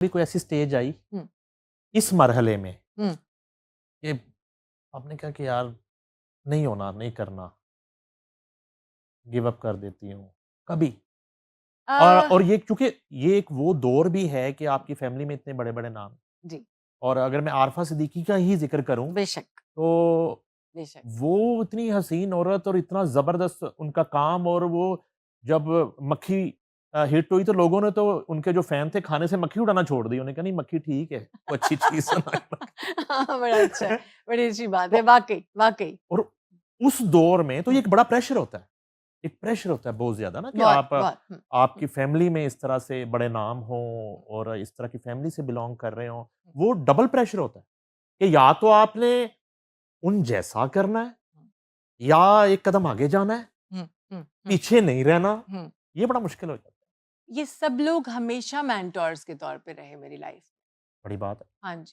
भी कोई ऐसी स्टेज आई हुँ, इस मरहले में हुँ। कि आपने कहा कि यार नहीं होना, नहीं करना, गिव अप कर देती हूँ, कभी? अ, और ये क्योंकि ये एक वो दौर भी है कि आपकी फैमिली में इतने बड़े-बड़े नाम जी, और अगर मैं आरफ़ा सिद्दीकी का ही ज़िक्र करूँ, बेशक, तो बेशक। वो इतनी हसीन औरत और इतना ज़बरदस्त उनका काम और वो जब मक्खी हिट हुई तो लोगों ने तो उनके जो फ़ैन थे खाने से मक्खी उड़ाना छोड़ दी। उन्होंने कहा नहीं मक्खी ठीक है, वो अच्छी चीज़ है। हाँ, बड़ा अच्छा है, बड़ी अच्छी बात है, तो वाक़ई, वाक़ई। और उस दौर में तो ये हुँ, एक बड़ा प्रेशर होता है। एक प्रेशर होता है बहुत ज़्यादा ना कि बहुत, बहुत। हुँ, हुँ, आपकी फैमिली में इस तरह से बड़े नाम हों और इस तरह की फैमिली से बिलॉन्ग कर रहे हों, हुँ, वो डबल प्रेशर होता है कि या तो आपने उन जैसा करना है हुँ, या एक कदम आगे जाना है, हुँ, हुँ, हुँ, पीछे नहीं रहना, हुँ। ये बड़ा मुश्किल हो जाता है। ये सब लोग हमेशा मेंटोर्स के तौर पे रहे मेरी लाइफ़ में। बड़ी बात है। हाँ जी,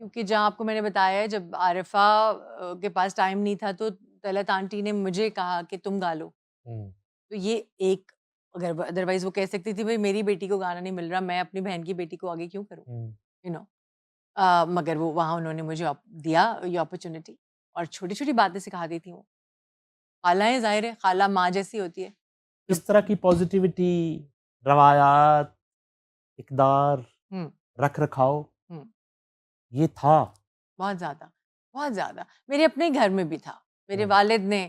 क्योंकि जहाँ आपको मैंने बताया है जब आरिफ़ा के पास टाइम नहीं था तो तलत आंटी ने मुझे कहा कि तुम गा लो। हुँ, तो ये एक अगर अदरवाइज़ वो कह सकती थी भई मेरी बेटी को गाना नहीं मिल रहा, मैं अपनी बहन की बेटी को आगे क्यों करूँ? हुँ, यू नो मगर वो वहाँ उन्होंने मुझे दिया ये अपॉर्च्युनिटी और छोटी-छोटी बातें सिखा दी थी वो। खालाएँ ज़ाहिर है, खाला माँ जैसी होती है। जब इस तरह की पॉज़िटिविटी, रवायात, इक़दार, हुँ, रख-रखाव, हुँ, ये था। बहुत ज़्यादा, बहुत ज़्यादा। मेरे अपने घर में भी था। मेरे हुँ, वालिद ने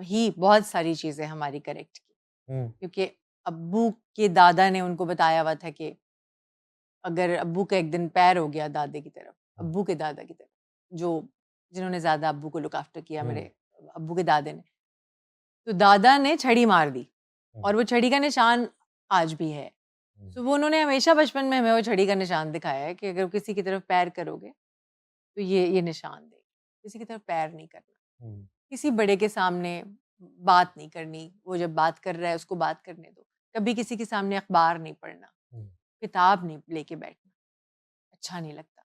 ही बहुत सारी चीज़ें हमारी करेक्ट की, हुँ, क्योंकि अब्बू के दादा ने उनको बताया हुआ था कि अगर अब्बू का एक दिन पैर हो गया दादे की तरफ, हुँ, अब्बू के दादा की तरफ, जो जिन्होंने ज़्यादा अब्बू को लुक आफ्टर किया हुँ, मेरे अब्बू के दादा ने, तो दादा ने छड़ी मार दी हुँ, और वो छड़ी का निशान आज भी है। हुँ, तो वो उन्होंने हमेशा बचपन में हमें वो छड़ी का निशान दिखाया है कि अगर किसी की तरफ पैर करोगे, तो ये निशान देगी। किसी की तरफ पैर नहीं करना। हुँ, किसी बड़े के सामने बात नहीं करनी, वो जब बात कर रहा है उसको बात करने दो। कभी किसी के सामने अखबार नहीं पढ़ना, हुँ। किताब नहीं लेके बैठना, अच्छा नहीं लगता।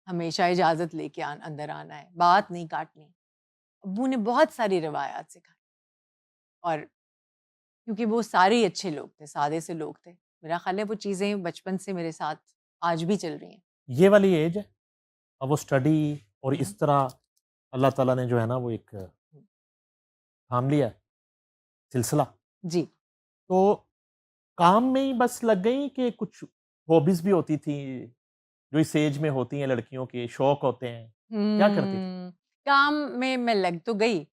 हमेशा इजाज़त लेके अंदर आना है, बात नहीं काटनी। अब्बू ने बहुत सारी रिवायात सिखाई और क्योंकि वो सारे ही अच्छे लोग थे, सादे से लोग थे। मेरा ख़्याल है वो चीज़ें बचपन से मेरे साथ आज भी चल रही हैं। ये वाली एज है, अब वो स्टडी और हुँ, इस तरह अल्लाह ताला ने जो है ना वो एक हुँ। थाम लिया है सिलसिला। जी। तो काम में ही बस लग गई कि कुछ हॉबीज़ भी होती थी, जो इस एज में होती हैं लड़कियों के, शौक होते हैं, क्या करती थी? काम में मैं लग तो गई,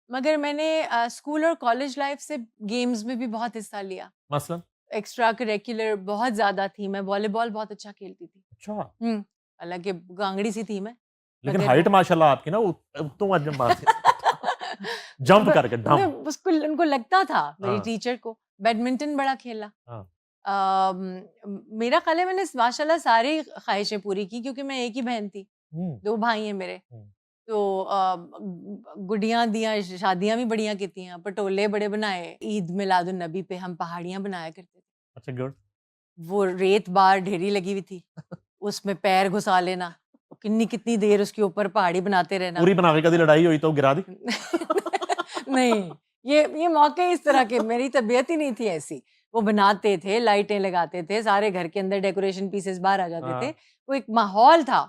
मगर मैंने स्कूल और कॉलेज लाइफ़ से गेम्स में भी बहुत हिस्सा लिया। मसलन? एक्स्ट्रा करिकुलर बहुत ज़्यादा थी, मैं वॉलीबॉल बहुत अच्छा खेलती थी। अच्छा, हालाँकि गांगड़ी सी थी मैं, लेकिन मगर हाइट माशाल्लाह आपकी ना तो अजब बात है। जंप करके मैं ढम। उसको उनको लगता था मेरी हाँ, टीचर को, बैडमिंटन बड़ा खेला। हाँ। मेरा ख़्याल है मैंने माशाल्लाह सारी ख़्वाहिशें पूरी की क्योंकि मैं एक ही बहन थी, हुँ, 2 भाई हैं मेरे। हुँ, तो गुड्डियाँ दियाँ, शादियाँ भी बढ़िया कीतियाँ, पटोले बड़े बनाए, ईद मिलादुन नबी पे हम पहाड़ियाँ बनाया करते थे। अच्छा गुड। वो रेत बाहर ढेरी लगी हुई थी, उसमें पैर घुसा लेना, कितनी-कितनी देर उसके ऊपर पहाड़ी बनाते रहना। पूरी बना के कदी लड़ाई हुई तो गिरा दी? नहीं, ये मौके इस तरह के मेरी तबीयत ही नहीं थी ऐसी। वो बनाते थे, लाइटें लगाते थे, सारे घर के अंदर डेकोरेशन पीसेस बाहर आ जाते थे। हाँ, वो एक माहौल था।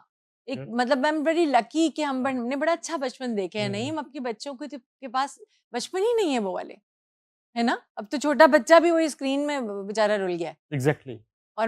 एक गुड। मतलब आई एम वेरी लकी कि हाँ, हमने बड़ा अच्छा बचपन देखे हैं। नहीं, हुँ, हम अपने बच्चों के पास बचपन ही नहीं है वो वाले, है ना? अब तो छोटा बच्चा भी वही स्क्रीन में बेचारा रुल गया है। एग्ज़ैक्टली।